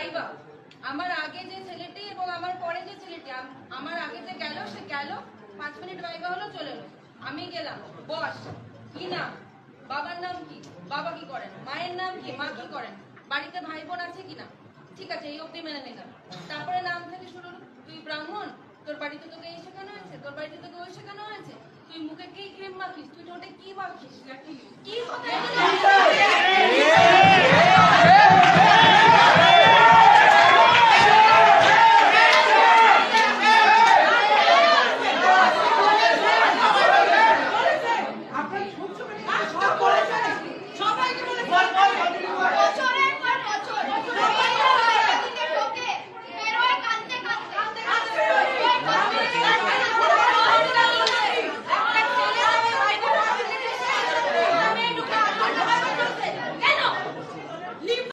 Viva, আমার আগে যে ছেলেটি এবং আমার পরে যে ছেলেটি, আমার আগে যে গেল সে গেল, 5 মিনিট ভাইবা হলো, চলে এলো। আমি গেলাম, বস কি নাম, বাবার নাম কি, বাবা কি করেন, মায়ের নাম কি, মা কি করেন, বাড়িতে ভাই বোন আছে কিনা, ঠিক আছে এই অবধি মেনে নিলাম। তারপরে নাম থেকে শুরু, তুই ব্রাহ্মণ, তোর বাড়িতে তোকে এই শেখানো হয়েছে, তোর বাড়িতে তোকে ওই শেখানো হয়েছে, তুই মুখে কি ক্রিম মাখিস, তুই ঠোঁটে কি মাখিস, কি কথা